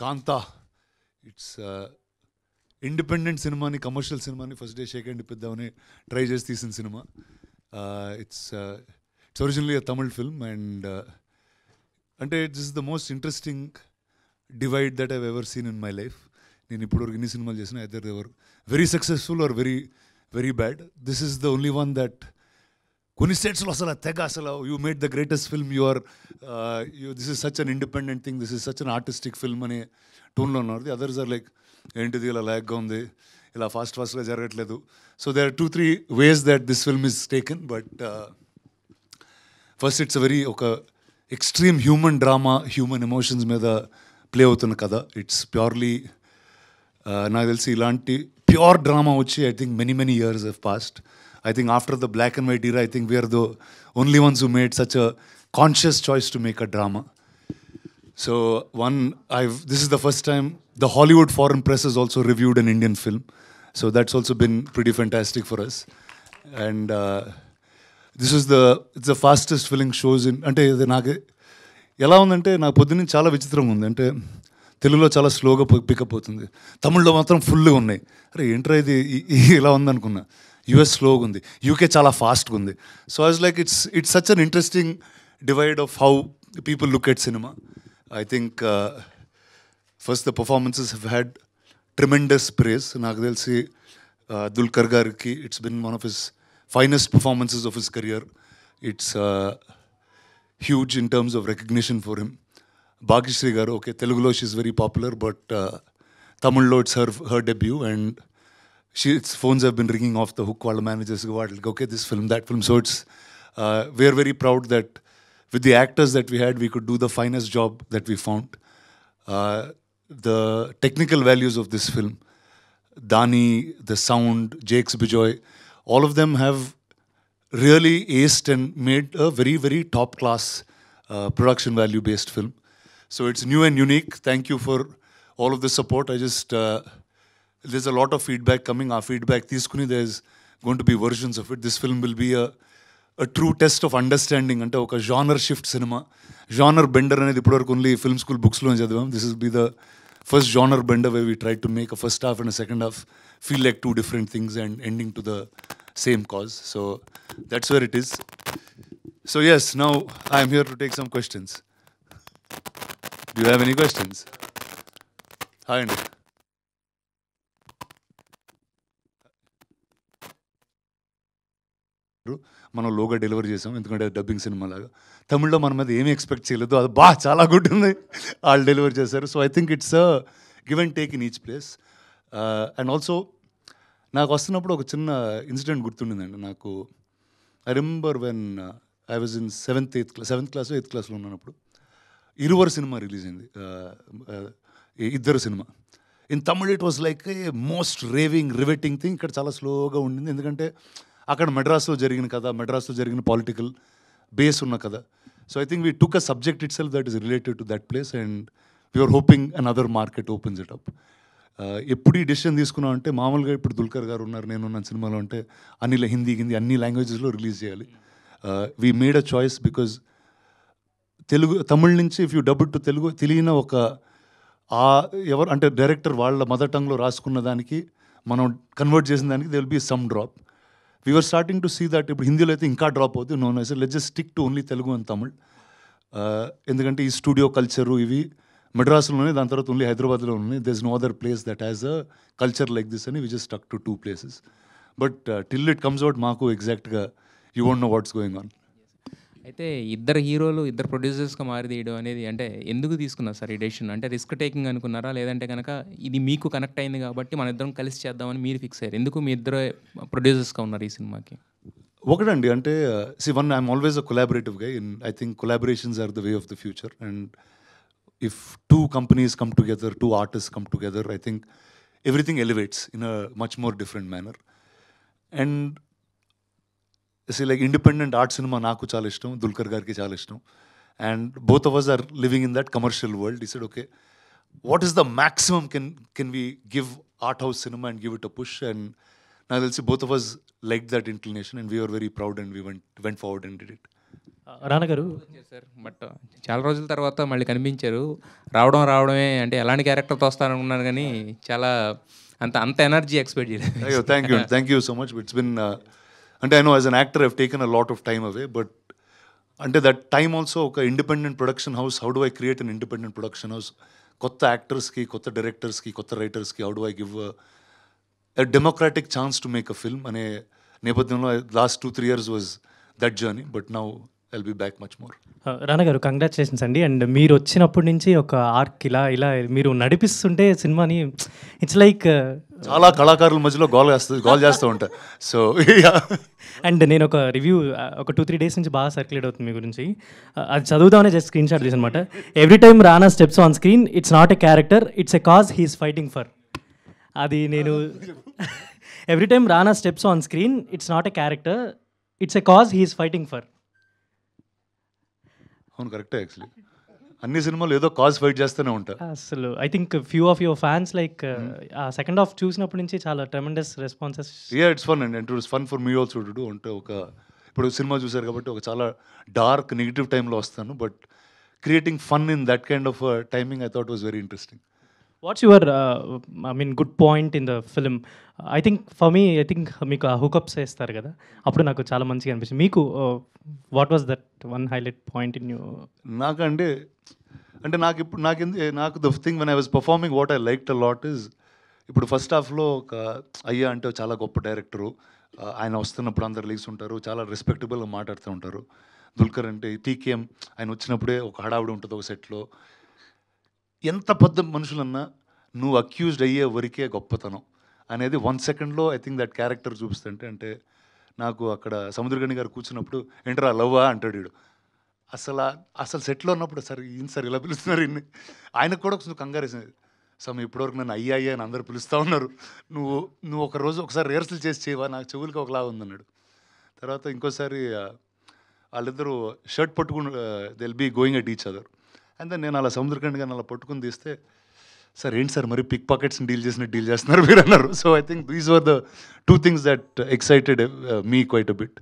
Kanta it's independent సినిమాని commercial సినిమాని first day shake hand ఇప్పిద్దామని ట్రై చేసి తీసిన cinema. It's it's originally a Tamil film and అంటే it's the most interesting divide that I've ever seen in my life. నేను ఇప్పటివరకు ఎన్ని సినిమాలు చేసినా either ever very successful or very very bad. This is the only one that కొన్ని స్టేట్స్లో అసలు తెగ అసలు you made the greatest film, you are this is such an independent thing, this is such an artistic film అనే టోన్లో ఉన్నారు. The others are like ఏంటిది ఇలా ల్యాగ్గా ఉంది, ఇలా ఫాస్ట్గా జరగట్లేదు. So they are 2-3 ways that this film is taken, but first it's very ఒక extreme human drama, human emotions మీద ప్లే అవుతున్న కథ. ఇట్స్ ప్యూర్లీ నాకు తెలిసి ఇలాంటి ప్యూర్ డ్రామా వచ్చి I think many years have passed. I think after the black and white era, I think we are the only ones who made such a conscious choice to make a drama. So this is the first time the Hollywood Foreign Press has also reviewed an Indian film. So that's also been pretty fantastic for us. And it's the fastest filling shows in, అంటే ఇది నాకు ఎలా ఉందంటే నాకు పొద్దున్న చాలా విచిత్రంగా ఉంది. అంటే తెలుగులో చాలా స్లోగా పికప్ అవుతుంది, తమిళ్లో మాత్రం ఫుల్గా ఉన్నాయి. అరే ఏంట్రా ఇది ఇలా ఉందనుకున్నా. యూఎస్ స్లోగా ఉంది, యూకే చాలా ఫాస్ట్గా ఉంది. So I was like it's such an interesting divide of how people look at cinema. I think first the performances have had tremendous praise. నాకు తెలిసి దుల్కర్ గారికి it's been one of his finest performances of his career. It's huge in terms of recognition for him. Bhagyashree గారు okay తెలుగులో she's very popular, but తమిళ్లో it's her debut and its phones have been ringing off the hook. All the managers go out, like, okay, this film, that film. So it's we are very proud that with the actors that we had, we could do the finest job that we found. The technical values of this film, Dani, the sound, Jakes Bijoy, all of them have really aced and made a very top class production value based film. So it's new and unique. Thank you for all of the support. There's a lot of feedback coming. Our feedback, there's going to be versions of it. This film will be a true test of understanding. Ante oka genre shift cinema, genre bender anedi ippudu only film school books lo chadivam. This will be the first genre bender where we tried to make a first half and a second half feel like two different things and ending to the same cause. So that's where it is. So yes, now I am here to take some questions. Do you have any questions? Hi Andy. మనం లోగా delivery చేసాం, ఎందుకంటే dubbing cinema లాగా. తమిళ్లో మన మీద ఏమీ expect చేయలేదు, అది చాలా గుడ్ ఉంది, వాళ్ళు డెలివరీ చేశారు. So I think it's give and take in each place. And also నాకు వస్తున్నప్పుడు ఒక చిన్న ఇన్సిడెంట్ గుర్తుండిందండి నాకు. I remember when I was in 7th class 8th classలో ఉన్నప్పుడు ఇరువరు సినిమా రిలీజ్ అయింది, ఇద్దరు cinema. In Tamil it was like a most raving riveting thing. ఇక్కడ చాలా స్లోగా ఉండింది, ఎందుకంటే అక్కడ మెడ్రాస్లో జరిగిన కథ, మెడ్రాస్లో జరిగిన పొలిటికల్ బేస్ ఉన్న కథ. So I think we took a subject itself that is related to that place and we're hoping another market opens it up. ఎప్పుడు ఈ డెసిషన్ తీసుకున్నాం అంటే, మామూలుగా ఇప్పుడు దుల్కర్ గారు ఉన్నారు, నేనున్న సినిమాలో అంటే అన్ని హిందీ అన్ని లాంగ్వేజెస్లో రిలీజ్ చేయాలి. We made a choice because Tamil నుంచి if you dub to Telugu తెలియని ఒక ఎవరు అంటే డైరెక్టర్ వాళ్ళ మదర్ టంగ్లో రాసుకున్న దానికి మనం కన్వర్ట్ చేసిన దానికి they will be some drop. We were starting to see that ఇప్పుడు హిందీలో అయితే ఇంకా డ్రాప్ అవుతుంది. No I said let's just stick to only Telugu and Tamil. ఎందుకంటే ఈ స్టూడియో కల్చరు ఇవి మెడ్రాస్లోనే, దాని తర్వాత ఓన్లీ హైదరాబాద్లో ఉన్నాయి. There is no other place that has a culture like this అని we just stuck to 2 places. But till it comes out మాకు ఎగ్జాక్ట్గా you won't know what's going on. అయితే ఇద్దరు హీరోలు ఇద్దరు ప్రొడ్యూసర్స్గా మారి తీయడం అనేది అంటే ఎందుకు తీసుకున్నారు సార్ ఈ డెసిషన్? అంటే రిస్క్ టేకింగ్ అనుకున్నారా, లేదంటే కనుక ఇది మీకు కనెక్ట్ అయింది కాబట్టి మన ఇద్దరం కలిసి చేద్దామని మీరు ఫిక్స్ అయ్యారు? ఎందుకు మీ ఇద్దరు ప్రొడ్యూసర్స్గా ఉన్నారు ఈ సినిమాకి? ఒకటండి, అంటే I'm always a collaborative guy. I think collaborations are the way of the future. And if 2 companies come together, 2 artists come together, I think everything elevates in a much more different manner. And like independent art cinema నాకు చాలా ఇష్టం, దుల్కర్ గారికి చాలా ఇష్టం. And both of us are living in that commercial world. He said okay, what is the maximum can we give art house cinema and give it a push. And నాకు తెలిసి both of us like that inclination and we are very proud and we went forward and did it. Rana garu sir but చాలా రోజుల తర్వాత మళ్ళీ కనిపించారు. రావడమే అంటే ఎలాంటి క్యారెక్టర్తో వస్తారనుకున్నాను కానీ చాలా అంత ఎనర్జీ ఎక్స్పెక్ట్ చేయలేదు. అయ్యో thank you so much. It's been అంటే I know as an actor I've taken a lot of time away, but అంటే దట్ టైమ్ ఆల్సో ఒక independent production house, how do I create an independent production house, కొత్త యాక్టర్స్కి, కొత్త డైరెక్టర్స్కి, కొత్త రైటర్స్కి how do I give a democratic chance to make a film అనే నేపథ్యంలో last 2-3 years was that journey, but now I'll be back much more. రానా గారు congratulations అండి. అండ్ మీరు వచ్చినప్పటి నుంచి ఒక ఆర్క్ ఇలా మీరు నడిపిస్తుంటే సినిమాని ఇట్స్ లైక్ చాలా కళాకారుల మధ్యలో గోల్ చేస్తూ ఉంటా. సో అండ్ నేను ఒక రివ్యూ ఒక 2-3 days నుంచి బాగా సర్క్యులేట్ అవుతుంది మీ గురించి. అది చదువుదామనే జస్ట్ స్క్రీన్ షాట్ తీసి అనమాట. Every time Rana steps on screen it's not a character, it's a cause he's fighting for. అది నేను every time Rana steps on screen it's not a character, it's a cause he's fighting for. అవును, కరెక్టే. Actually అన్ని సినిమాలు ఏదో cause fight చేస్తూనే ఉంటా. అసలు I think few of your fans like ఆ సెకండ్ హాఫ్ చూసినప్పటి నుంచి చాలా tremendous responses. It's fun and it was fun for me also to do. అంటే ఇప్పుడు సినిమా చూసారు కాబట్టి ఒక చాలా డార్క్ నెగిటివ్ టైంలో వస్తాను, but creating fun in that kind of timing I thought was very interesting. What's your good point in the film? I think for me మీకు ఆ హుకప్స్ వేస్తారు కదా, అప్పుడు నాకు చాలా మంచిగా అనిపించింది. మీకు what was that one highlight point in you? నాకు the thing when I was performing what I like a lot is, ఇప్పుడు ఫస్ట్ హాఫ్లో ఒక అయ్యా అంటే చాలా గొప్ప డైరెక్టరు, ఆయన వస్తున్నప్పుడు అందరు లీగ్స్ ఉంటారు, చాలా రెస్పెక్టబుల్గా మాట్లాడుతూ ఉంటారు. దుల్కర్ అంటే టీకేఎం ఆయన వచ్చినప్పుడే ఒక హడావుడి ఉంటుంది ఒక సెట్లో. ఎంత పెద్ద మనుషులన్నా నువ్వు అక్యూజ్డ్ అయ్యే వరకే గొప్పతనం అనేది 1 secondలో ఐ థింక్ దట్ క్యారెక్టర్ చూపిస్తుంటే. అంటే నాకు అక్కడ సముద్రగని గారు కూర్చున్నప్పుడు ఏంటరా లవ్వా అంటాడు వీడు. అసలు సెట్లో ఉన్నప్పుడు సార్ ఇలా పిలుస్తున్నారు ఇన్ని, ఆయనకు కూడా కొంచెం కంగారేసింది. ఇప్పటివరకు నన్ను అయ్యా అని అందరూ పిలుస్తూ ఉన్నారు, నువ్వు ఒకసారి రిహర్సల్ చేసి చేయవా, నాకు చెవులకి ఒకలా ఉందన్నాడు. తర్వాత ఇంకోసారి వాళ్ళిద్దరూ షర్ట్ పట్టుకుని they will be going at each other. And then నేను అలా సముద్రఖండ్ గారిని అలా పట్టుకుని తీస్తే, సార్ ఏంటి సార్ మరి పిక్ పాకెట్స్ని డీల్ చేస్తున్నారు మీరు అన్నారు. So I think these were the 2 things that excited me quite a bit.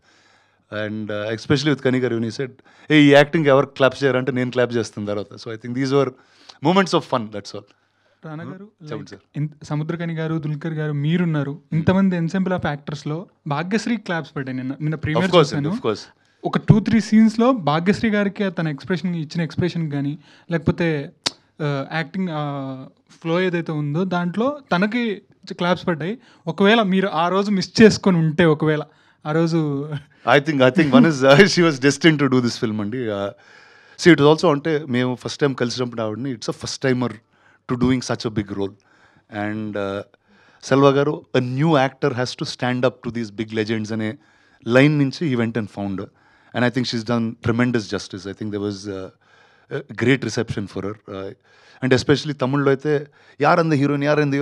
And especially with Kani గారు యూ సెడ్ ఈ యాక్టింగ్ ఎవరు క్లాప్ చేయారంటే నేను క్లాప్ చేస్తాను తర్వాత. So I think these were moments of fun, that's all. Rana గారు, సముద్రకని గారు, దుల్కర్ గారు, మీరున్నారు, ఇంతమంది ఎన్సెంబుల్ ఆఫ్ యాక్టర్స్లో భాగ్యశ్రీ క్లాప్స్ పడ్డాయి. నిన్న ప్రీమియర్ చూసాను. ఒక 2-3 సీన్స్లో భాగ్యశ్రీ గారికి తన ఇచ్చిన ఎక్స్ప్రెషన్ కానీ, లేకపోతే యాక్టింగ్ ఫ్లో ఏదైతే ఉందో దాంట్లో తనకి క్లాప్స్ పడ్డాయి. ఒకవేళ మీరు ఆ రోజు మిస్ చేసుకొని ఉంటే, ఒకవేళ ఆ రోజు I think one is she was destined to do this film అండి. సో ఇట్ ఆల్సో అంటే మేము ఫస్ట్ టైం కలిసినప్పుడు ఆవిడని it's a first timer to doing such a big role. And Selva garu a new actor has to stand up to these big legends అనే line నుంచి he went and found. And I think she's done tremendous justice. I think there was great reception for her. And especially Tamil lo aithe yaar and the hero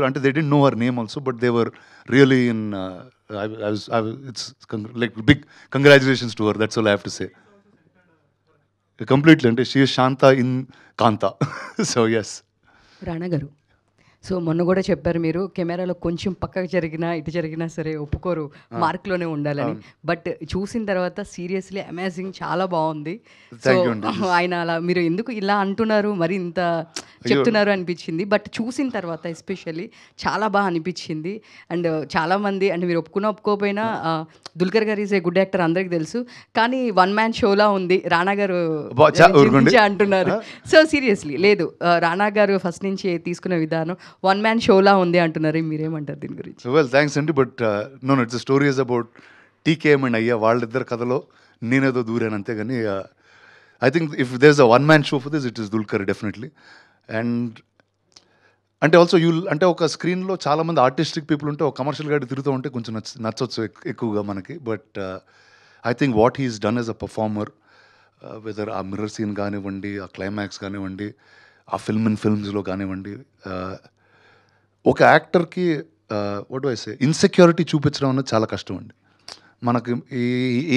ante they didn't know her name also, but they were really in it's like big congratulations to her. That's all I have to say. Completely ante she is Shanta in Kanta. So yes. Rana garu, so మొన్న కూడా చెప్పారు మీరు కెమెరాలో కొంచెం పక్కకు ఇటు జరిగినా సరే ఒప్పుకోరు, మార్క్లోనే ఉండాలని. బట్ చూసిన తర్వాత సీరియస్లీ అమేజింగ్, చాలా బాగుంది. సో ఆయన అలా మీరు ఎందుకు ఇలా అంటున్నారు, మరి ఇంత చెప్తున్నారు అనిపించింది. బట్ చూసిన తర్వాత ఎస్పెషల్లీ చాలా బాగా అనిపించింది. అండ్ చాలామంది అంటే మీరు ఒప్పుకోకపోయినా దుల్కర్ గారు ఈజ్ ఏ గుడ్ యాక్టర్ అందరికీ తెలుసు, కానీ 1-man షోలా ఉంది రానా గారు అంటున్నారు. సో సీరియస్లీ లేదు, రానా గారు ఫస్ట్ నుంచి తీసుకునే విధానం 1-man షోలా ఉంది అంటున్నారు. మీరేమంటారు దీని గురించి? వెల్ థ్యాంక్స్ అండి. But no it's story is about TKM and Ayya, వాళ్ళిద్దరు కథలో నేనేదో దూరాను అంతే. కానీ I think if there is a 1-man show for this it is Dulquer definitely. And అంటే ఆల్సో అంటే ఒక స్క్రీన్లో చాలామంది ఆర్టిస్టిక్ పీపుల్ ఉంటే ఒక కమర్షియల్ గాడి తిరుగుతూ ఉంటే కొంచెం నచ్చవచ్చు ఎక్కువగా మనకి. But I think what he's done as a performer, whether ఆ మిర్రర్ సీన్ కానివ్వండి, ఆ క్లైమాక్స్ కానివ్వండి, ఆ ఫిల్మ్స్లో కానివ్వండి, ఒక యాక్టర్కి what do I say insecurity చూపించడం అనేది చాలా కష్టం అండి. మనకి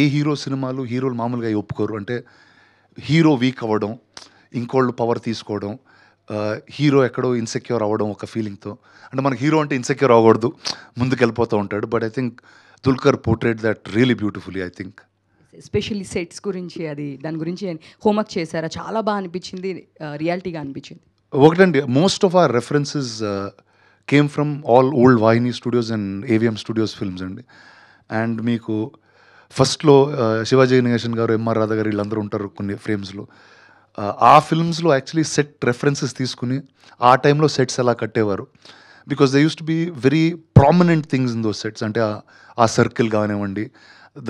ఏ హీరో సినిమాలు హీరోలు మామూలుగా ఒప్పుకోరు. అంటే హీరో వీక్ అవ్వడం, ఇంకోళ్ళు పవర్ తీసుకోవడం, హీరో ఎక్కడో ఇన్సెక్యూర్ అవ్వడం ఒక ఫీలింగ్తో. అంటే మనకి హీరో అంటే ఇన్సెక్యూర్ అవ్వకూడదు, ముందుకు వెళ్ళిపోతూ ఉంటాడు. But I think Dulquer portrayed that really beautifully. I think especially sets గురించి అది దాని గురించి హోంవర్క్ చేశారా? చాలా బాగా అనిపించింది, రియాలిటీగా అనిపించింది. ఒకటండి, most of our references came from all old Vahini studios and AVM studios films అండి. అండ్ మీకు ఫస్ట్లో శివాజీ గణేశన్ గారు, ఎంఆర్ రాధా గారు వీళ్ళందరూ ఉంటారు కొన్ని ఫ్రేమ్స్లో. ఆ ఫిల్మ్స్లో యాక్చువల్లీ సెట్ రెఫరెన్సెస్ తీసుకుని ఆ టైంలో సెట్స్ ఎలా కట్టేవారు, because they use to be very prominent things in those sets. అంటే ఆ సర్కిల్ కానివ్వండి,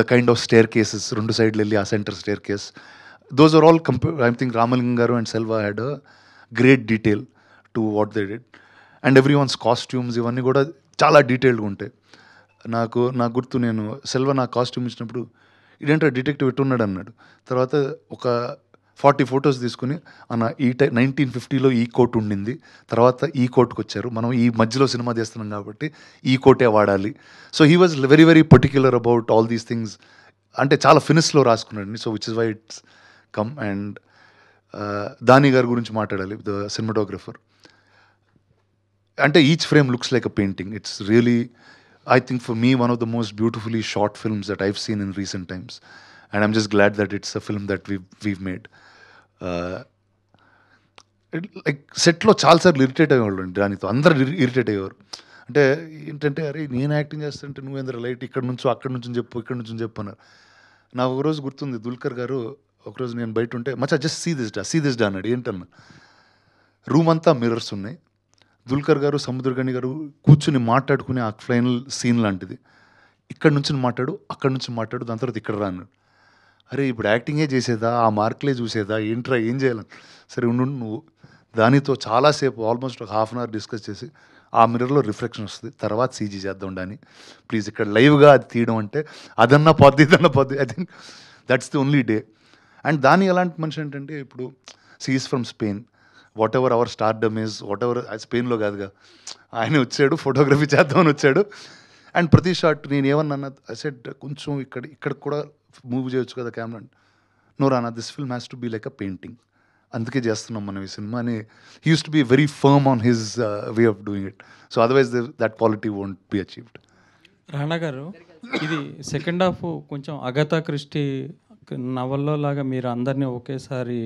the kind of staircases, 2 సైడ్లు వెళ్ళి ఆ centre staircase, those are all I think Ramalingam garu and Selva had a great detail to what they did. And every one's costumes ఇవన్నీ కూడా చాలా డీటెయిల్డ్గా ఉంటాయి. నాకు గుర్తు, నేను సెల్వా నా కాస్ట్యూమ్ ఇచ్చినప్పుడు ఇదేంటో డిటెక్టివ్ ఎట్టున్నాడు అన్నాడు. తర్వాత ఒక 40 ఫొటోస్ తీసుకుని అన్న ఈ 1950లో ఈ కోట్ ఉండింది, తర్వాత ఈ కోట్కి వచ్చారు, మనం ఈ మధ్యలో సినిమా చేస్తున్నాం కాబట్టి ఈ కోటే వాడాలి. So he was very very particular about all these things. అంటే చాలా ఫినిష్లో రాసుకున్నాడు. So which is why it's come. And దాని గారి గురించి మాట్లాడాలి, ద సినిమాటోగ్రఫర్. అంటే each frame looks like a painting. It's really, I think for me, one of the most beautifully shot films that I've seen in recent times. And I'm just glad that it's a film that we've made. Like సెట్లో చాలాసార్లు irritate అయ్యేవాళ్ళు అండి దానితో, అందరు irritate అయ్యేవారు. అంటే ఏంటంటే, అరే నేను యాక్టింగ్ చేస్తుంటే నువ్వేంద్ర లైట్ ఇక్కడ నుంచో అక్కడ నుంచి చెప్పు ఇక్కడ నుంచి చెప్పు అన్నారు. నాకు ఒకరోజు గుర్తుంది, దుల్కర్ గారు ఒకరోజు నేను బయట ఉంటే, మచ్చా జస్ట్ సీ దిస్ డా అన్నాడు. ఏంటన్నా, రూమ్ అంతా మిర్రర్స్ ఉన్నాయి, దుల్కర్ గారు సముద్రగని గారు కూర్చుని మాట్లాడుకునే ఆ ఫైనల్ సీన్ లాంటిది, ఇక్కడ నుంచి మాట్లాడు అక్కడ నుంచి మాట్లాడు, దాని తర్వాత ఇక్కడ రా అన్నాడు. అరే ఇప్పుడు యాక్టింగే చేసేదా, ఆ మార్కులే చూసేదా, ఏంట్రా ఏం చేయాలని. సరే ఉండు, నువ్వు దానితో చాలాసేపు ఆల్మోస్ట్ ఒక హాఫ్ అన్ అవర్ డిస్కస్ చేసి ఆ మిర్రర్లో రిఫ్లెక్షన్ వస్తుంది, తర్వాత సీజీ చేద్దాం అని, ప్లీజ్ ఇక్కడ లైవ్గా అది తీయడం అంటే అదన్నా పోద్ది ఇదన్నా పోద్ది. I think that's the only day. And దాని ఎలాంటి మనిషి ఏంటంటే, ఇప్పుడు she's from Spain, whatever our stardom is, whatever, స్పెయిన్లో కాదుగా, ఆయన వచ్చాడు ఫోటోగ్రఫీ చేద్దామని వచ్చాడు. అండ్ ప్రతి షాట్ నేను ఏమన్నా సెట్ కొంచెం ఇక్కడ కూడా మూవ్ చేయొచ్చు కదా camera, no Rana, this film has to be like a painting, అందుకే చేస్తున్నాం మనం ఈ సినిమా అని. He used to be very firm on his way of doing it. So otherwise that quality won't be achieved. Rana గారు, ఇది సెకండ్ హాఫ్ కొంచెం Agatha Christie నవల్లో లాగా మీరు అందరినీ ఒకేసారి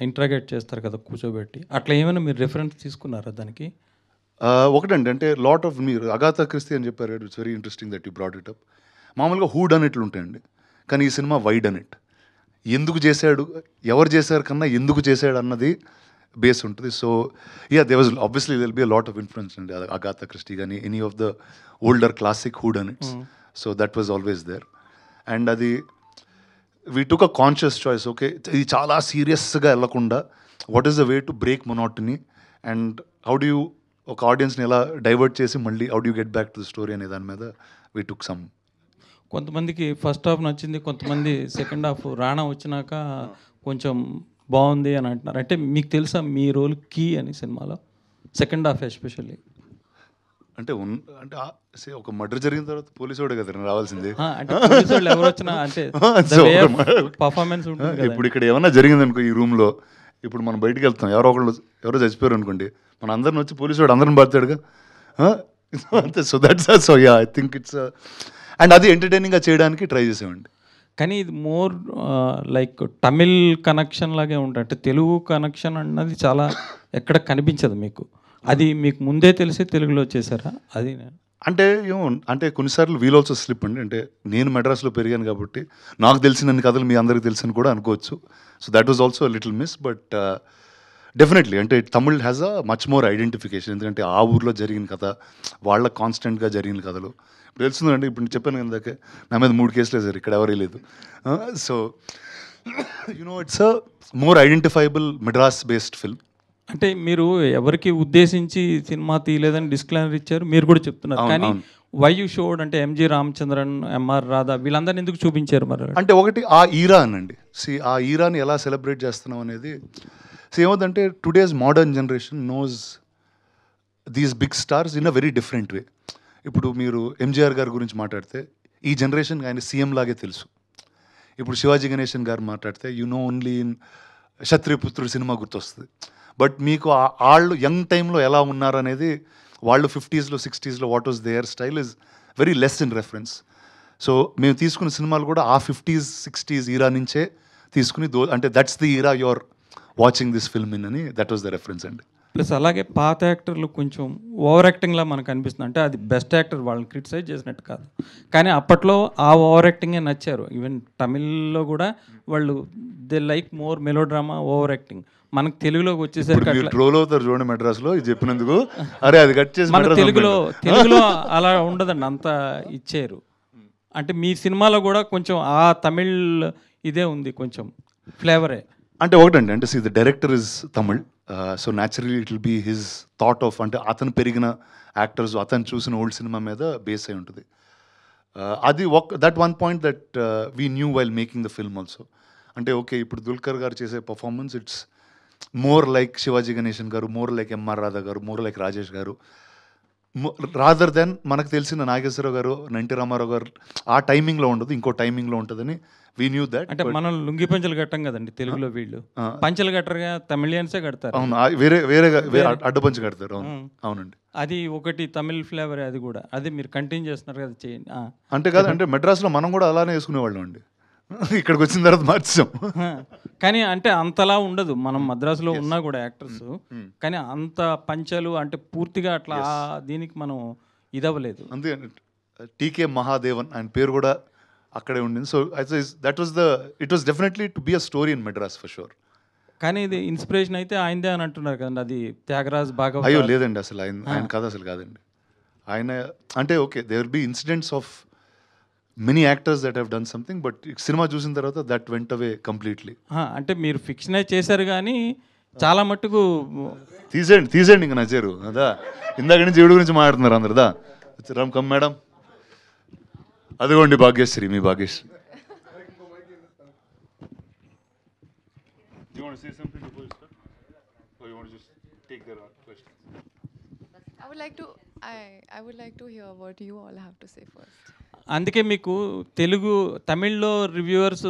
ఇంట్రాగేట్ చేస్తారు కదా కూర్చోబెట్టి, అట్లా ఏమైనా మీరు రిఫరెన్స్ తీసుకున్నారా దానికి? ఒకటండి, అంటే లాట్ ఆఫ్, మీరు అగాథా క్రిస్టీ అని చెప్పారు, it's very interesting that you brought it up. మామూలుగా హూ డన్ ఇట్లు ఉంటాయండి, కానీ ఈ సినిమా వై డన్ ఇట్, ఎందుకు చేశాడు, ఎవరు చేశారు కన్నా ఎందుకు చేశాడు అన్నది బేస్ ఉంటుంది. So yeah, they was obviously there'll be a lot of influence అండి, అగాథా క్రిస్టీ కానీ any of the older classic whodunits. So that was always there. And అది we took a conscious choice. Okay, ఇది చాలా సీరియస్గా వెళ్ళకుండా what is the way to break monotony and how do you ఒక ఆడియన్స్ని ఎలా divert చేసి మళ్ళీ how do get back to the story అనే దాని మీద వీ టుక్ సమ్. కొంతమందికి ఫస్ట్ హాఫ్ నచ్చింది, కొంతమంది సెకండ్ హాఫ్ రాణా వచ్చినాక కొంచెం బాగుంది అని అంటున్నారు. అంటే మీకు తెలుసా మీ రోల్ కీ అని సినిమాలో సెకండ్ హాఫ్ ఎస్పెషల్లీ? అంటే ఒక మర్డర్ జరిగిన తర్వాత పోలీసు వాడే కదా రావాల్సింది. అంటే పోలీసు వాళ్ళు ఎవరు వచ్చినా అంటే పర్ఫార్మెన్స్ ఉంటుంది. ఇప్పుడు ఇక్కడ ఏమన్నా జరిగింది అనుకో ఈ రూమ్లో, ఇప్పుడు మనం బయటికి వెళ్తాం, ఎవరో చచ్చిపోయారు అనుకోండి, మన అందరిని వచ్చి పోలీసు వాడు అందరిని పడతాడుగా అంతే. So that's so yeah, I think it's, and అది ఎంటర్టైనింగ్గా చేయడానికి ట్రై చేసామండి. కానీ ఇది మోర్ లైక్ తమిళ్ కనెక్షన్ లాగే ఉంటుంది, అంటే తెలుగు కనెక్షన్ అన్నది చాలా ఎక్కడ కనిపించదు మీకు. అది మీకు ముందే తెలిసి తెలుగులో వచ్చేసారా? అది అంటే ఏమో, అంటే కొన్నిసార్లు వీల్ ఆల్సో స్లిప్ అండి. అంటే నేను మెడ్రాస్లో పెరిగాను కాబట్టి నాకు తెలిసినన్ని కథలు మీ అందరికి తెలుసని కూడా అనుకోవచ్చు. So that was also little miss, but definitely అంటే Tamil has a much more identification. ఎందుకంటే ఆ ఊర్లో జరిగిన కథ, వాళ్ళ కాన్స్టెంట్గా జరిగిన కథలు ఇప్పుడు తెలుస్తుందండి. ఇప్పుడు చెప్పాను ఇందాకే, నా మీద 3 కేసులు వేసారు, ఇక్కడ ఎవరే లేదు. So you know it's a more identifiable Madras based film. అంటే మీరు ఎవరికి ఉద్దేశించి సినిమా తీయలేదని డిస్క్లైమర్ ఇచ్చారు, మీరు కూడా చెప్తున్నారు. కానీ వై యూ షోడ్ అంటే ఎంజి రామచంద్రన్, ఎంఆర్ రాధా వీళ్ళందరినీ ఎందుకు చూపించారు మరి? అంటే ఒకటి ఆ ఈరా అనండి. ఆ ఈరాని ఎలా సెలబ్రేట్ చేస్తున్నాం అనేది. ఏమవుతుందంటే today's modern generation knows these big stars in a very different way. ఇప్పుడు మీరు ఎంజీఆర్ గారి గురించి మాట్లాడితే ఈ జనరేషన్ ఆయన సీఎం లాగే తెలుసు. ఇప్పుడు శివాజీ గణేశన్ గారు మాట్లాడితే ఓన్లీ ఇన్ క్షత్రియపుత్రుడు సినిమా గుర్తొస్తుంది. బట్ మీకు వాళ్ళు యంగ్ టైంలో ఎలా ఉన్నారు అనేది, వాళ్ళు 50s, 60s what was their style is very less in reference. So మేము తీసుకున్న సినిమాలు కూడా ఆ 50s 60s ఈరా నుంచే తీసుకుని అంటే that's the era you're watching this film in అని దట్ వాస్ ద రెఫరెన్స్ అండి. ప్లస్ అలాగే పాత యాక్టర్లు కొంచెం ఓవర్ యాక్టింగ్లా మనకు అనిపిస్తుంది. అంటే అది బెస్ట్ యాక్టర్ వాళ్ళని క్రిటిసైజ్ చేసినట్టు కాదు, కానీ అప్పట్లో ఆ ఓవర్ యాక్టింగే నచ్చారు. ఈవెన్ తమిళ్లో కూడా వాళ్ళు they like more melodrama overacting. మనకు తెలుగులోకి వచ్చేసరికి అట్లా ట్రోల్ అవుతారు చూడండి మెడ్రాస్లో ఇది చెప్పినందుకు, అరే అది కట్ చేసి మన తెలుగులో అలా ఉండదండి, అంత ఇచ్చారు. అంటే మీ సినిమాలో కూడా కొంచెం ఆ తమిళ్ ఇదే ఉంది, కొంచెం ఫ్లేవరే. అంటే ఒకటండి, అంటే the director is Tamil, so naturally it will be his thought of, అంటే అతను పెరిగిన యాక్టర్స్ అతను చూసిన ఓల్డ్ సినిమా మీద బేస్ అయి ఉంటుంది. అది that one point that we knew while making the film also. అంటే ఓకే, ఇప్పుడు దుల్కర్ గారు చేసే performance it's more like Shivaji Ganesan గారు, మోర్ లైక్ ఎంఆర్ రాధా గారు, మోర్ లైక్ రాజేష్ గారు, రాదర్ దెన్ మనకు తెలిసిన నాగేశ్వరరావు గారు, ఎన్టీ రామారావు గారు ఆ టైమింగ్లో ఉండదు, ఇంకో టైమింగ్లో ఉంటుందని వీ న్యూ దట్. అంటే మనం లుంగి పంచలు కట్టం కదండి తెలుగులో, వీళ్ళు పంచలు కట్టరుగా, తమిళియన్సే కడతారు. అవును, వేరే అడ్డపంచి కడతారు. అవును, అవునండి, అది ఒకటి తమిళ్ ఫ్లేవర్. అది కూడా అది మీరు కంటిన్యూ చేస్తున్నారు కదా, చేయండి. అంటే కాదు, అంటే మెడ్రాస్లో మనం కూడా అలానే వేసుకునేవాళ్ళం అండి, ఇక్కడికి వచ్చిన తర్వాత మార్చాం. కానీ అంటే అంతలా ఉండదు, మనం మద్రాసులో ఉన్నా కూడా యాక్టర్స్, కానీ అంత పంచలు అంటే పూర్తిగా అట్లా దీనికి మనం ఇదవ్వలేదు. అంతే, టీకే మహాదేవన్ ఆయన పేరు కూడా అక్కడే ఉండింది. So it was definitely to be a story in Madras for sure. కానీ ఇది ఇన్స్పిరేషన్ అయితే ఆయనదే అని అంటున్నారు కదండి, అది త్యాగరాజ్ బాగా. అయ్యో లేదండి, అసలు ఆయన కథ అసలు కాదండి. ఆయన అంటే okay, they will be incidents of many actors that have done something, but cinema చూసిన తర్వాత దట్ వెంట్ అవే కంప్లీట్లీ. అంటే మీరు ఫిక్షనే చేశారు కానీ చాలా మట్టుకు తీసేయండి ఇంకా నచ్చారు అదా. ఇందాక నుంచి ఈవిడ గురించి మాట్లాడుతున్నారు అందరుదా. రామ్ కమ్ మేడం, అదిగోండి భాగ్యశ్రీ, మీ Bhagyashree. I would like to hear what you all have to say first. అందుకే మీకు తెలుగు తమిళ్లో రివ్యూవర్స్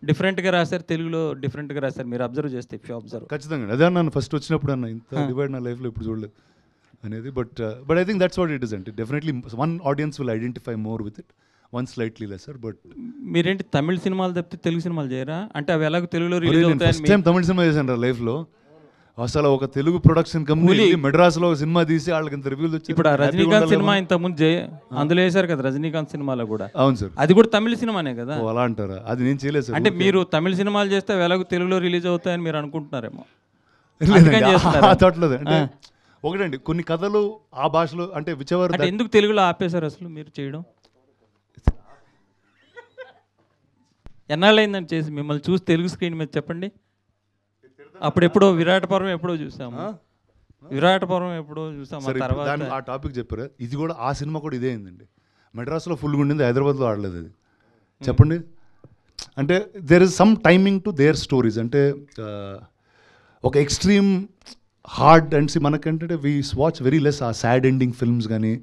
డిఫరెంట్గా రాశారు, తెలుగులో డిఫరెంట్గా రాశారు. మీరు అబ్జర్వ్ చేస్తే ఇఫ్ యూ అబ్జర్వ్. ఖచ్చితంగా అదే అన్నాను ఫస్ట్ వచ్చినప్పుడు, అన్న ఇంత డివైడ్ నా లైఫ్లో ఇప్పుడు చూడలేదు అనేది. But I think that's what it is. అంటే definitely one audience will identify more with it, one slightly lesser. But మీరేంటి తమిళ సినిమాలు తప్పితే తెలుగు సినిమాలు చేయరా? అంటే అవి ఎలాగో తెలుగులో రిలీజ్ అవుతాయి. ఫస్ట్ టైం తమిళ సినిమా చేశాను రా లైఫ్లో. అసలు ఒక తెలుగు ప్రొడక్షన్ కంపెనీ మెడ్రాస్లో ఒక సినిమా తీసి వాళ్ళకి ఇంత రివ్యూలు వచ్చి. ఇప్పుడు రజనీకాంత్ సినిమా ఇంతకుముందు అందులో వేశారు కదా, రజనీకాంత్ సినిమాలో కూడా. అవును సార్, అది కూడా తమిళ సినిమానే కదా. అలా అంటారా? అది నేను చేయలేదు సార్. అంటే మీరు తమిళ సినిమాలు చేస్తే ఎలాగో తెలుగులో రిలీజ్ అవుతాయని మీరు అనుకుంటున్నారేమో. అట్లేదు. అంటే ఒకటండి, కొన్ని కథలు ఆ భాషలో అంటే విచవర్. అంటే ఎందుకు తెలుగులో ఆపేశారు అసలు మీరు చేయడం? ఎన్నాళ్ళు అయిందని చేసి మిమ్మల్ని చూసి తెలుగు స్క్రీన్ మీద చెప్పండి. అప్పుడెప్పుడో విరాటపురం ఎప్పుడో చూసాము, విరాటపురం ఎప్పుడో చూసాము. తర్వాత ఆ టాపిక్ చెప్పారు, ఇది కూడా ఆ సినిమా కూడా ఇదే అయిందండి. మెడ్రాస్లో ఫుల్గా ఉండింది, హైదరాబాద్లో ఆడలేదు అది. చెప్పండి, అంటే there is some timing to their stories. అంటే ఒక ఎక్స్ట్రీమ్ హార్డ్ అండ్ మనకంటే we watch very less a sad ending films, కానీ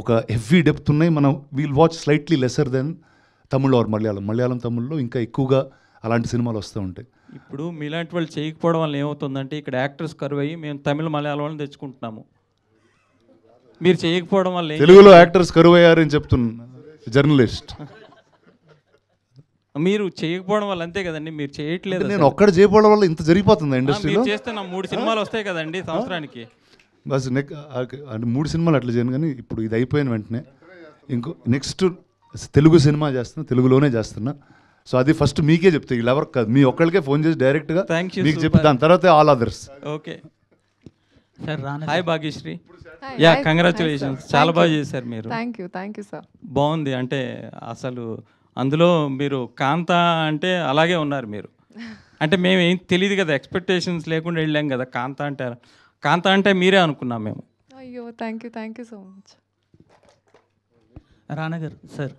ఒక హెవీ డెప్త్ ఉన్నాయి. మనం we'll watch slightly lesser than Tamil or Malayalam తమిళ్లో ఇంకా ఎక్కువగా అలాంటి సినిమాలు వస్తూ ఉంటాయి. ఇప్పుడు మీలాంటి వాళ్ళు చేయకపోవడం వల్ల ఏమవుతుందంటే ఇక్కడ యాక్టర్స్ కరువు అయ్యి మేము తమిళ మలయాళం వాళ్ళని తెచ్చుకుంటున్నాము. మీరు చేయకపోవడం వల్ల తెలుగులో యాక్టర్స్ కరువు అయ్యారని చెప్తున్నా జర్నలిస్ట్. మీరు చేయకపోవడం వల్ల అంతే కదండి, మీరు చేయట్లేదు. నేను ఒక్కడ చేయకపోవడం వల్ల ఇంత జరిగిపోతుంది ఇండస్ట్రీలో. చేస్తే నా 3 సినిమాలు వస్తాయి కదండి సంవత్సరానికి. బస్ అంటే 3 సినిమాలు అట్లా చేయను, కానీ ఇప్పుడు ఇది అయిపోయిన వెంటనే నెక్స్ట్ తెలుగు సినిమా చేస్తున్నా, తెలుగులోనే చేస్తున్నా. సో అది ఫస్ట్ మీకే చెప్తే, వీళ్ళు ఎవరికి కాదు, మీ ఒక్కళ్ళకే ఫోన్ చేసి డైరెక్ట్గా మీకు చెప్పి దాని తర్వాత all others. Okay hi Bhagyashri. Yeah congratulations, చాలా బాగా చేశారు మీరు. Thank you sir. బాగుంది. అంటే అసలు అందులో మీరు కాంత అంటే అలాగే ఉన్నారు మీరు. అంటే మేము ఏం తెలియదు కదా, ఎక్స్పెక్టేషన్స్ లేకుండా వెళ్ళాం కదా. కాంత అంటే మీరే అనుకున్నాం మేము. అయ్యో thank you so much. Rana garu sir,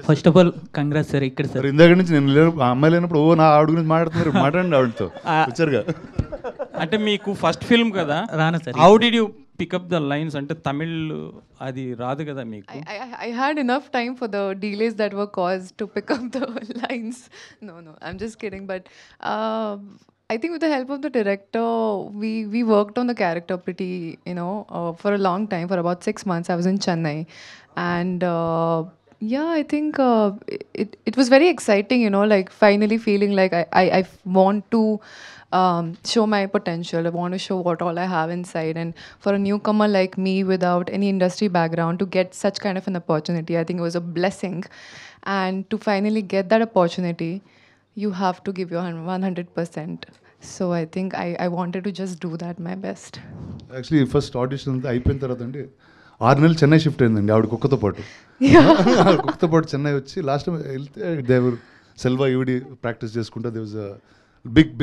first of all congrats sir. ఇక్కడ సార్ ఇందాక నుంచి నేను అమ్మాయి లేనప్పుడు నా ఆవిడ గురించి మాట్లాడుతున్నారు, మాట్లాడండి ఆవిడతో వచ్చారుగా. అంటే మీకు ఫస్ట్ ఫిల్మ్ కదా రానా sir, how did you pick up the lines? అంటే తమిళ్ అది రాదు కదా మీకు. I had enough time for the delays that were caused to pick up the lines. No, I'm just kidding. But I think with the help of the director, we worked on the character pretty, for a long time, for about 6 months. I was in Chennai, and Yeah, I think it was very exciting, you know, like finally feeling like I want to show my potential. I want to show what all I have inside. And for a newcomer like me without any industry background to get such kind of an opportunity, I think it was a blessing. And to finally get that opportunity, you have to give your 100%. So I think I wanted to just do that my best. Actually first audition అంతా అయిపోయిన తర్వాత అండి 6 నెలలు Chennai shift అయిందండి ఆవిడ కుక్కతో పాటు. కుక్కతో పాటు చెన్నై వచ్చి లాస్ట్ టైం వెళ్తే దేవర్ సెల్వా ఈవిడి ప్రాక్టీస్ చేసుకుంటే they was a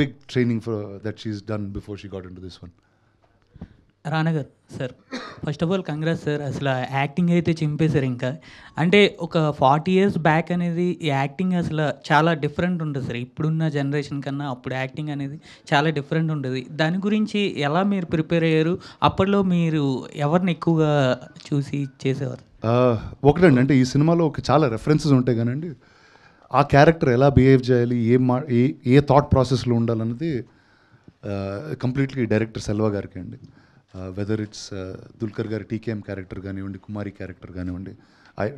big training for that she's done before she got into this one. Rana garu sir, first of all congrats sir. అసలు యాక్టింగ్ అయితే చింపేశారు. ఇంకా అంటే ఒక 40 years బ్యాక్ అనేది ఈ యాక్టింగ్ అసలు చాలా డిఫరెంట్ ఉంటుంది సార్. ఇప్పుడున్న జనరేషన్ కన్నా అప్పుడు యాక్టింగ్ అనేది చాలా డిఫరెంట్ ఉంటుంది. దాని గురించి ఎలా మీరు ప్రిపేర్ అయ్యారు? అప్పట్లో మీరు ఎవరిని ఎక్కువగా చూసి చేసేవారు? ఒకటండి, అంటే ఈ సినిమాలో చాలా రెఫరెన్సెస్ ఉంటాయి కానండి, ఆ క్యారెక్టర్ ఎలా బిహేవ్ చేయాలి, ఏ థాట్ ప్రాసెస్లో ఉండాలన్నది కంప్లీట్లీ డైరెక్టర్ సెల్వా గారికి అండి. వెదర్ ఇట్స్ దుల్కర్ గారి టీకేఎం క్యారెక్టర్ కానివ్వండి, కుమారి క్యారెక్టర్ కానివ్వండి,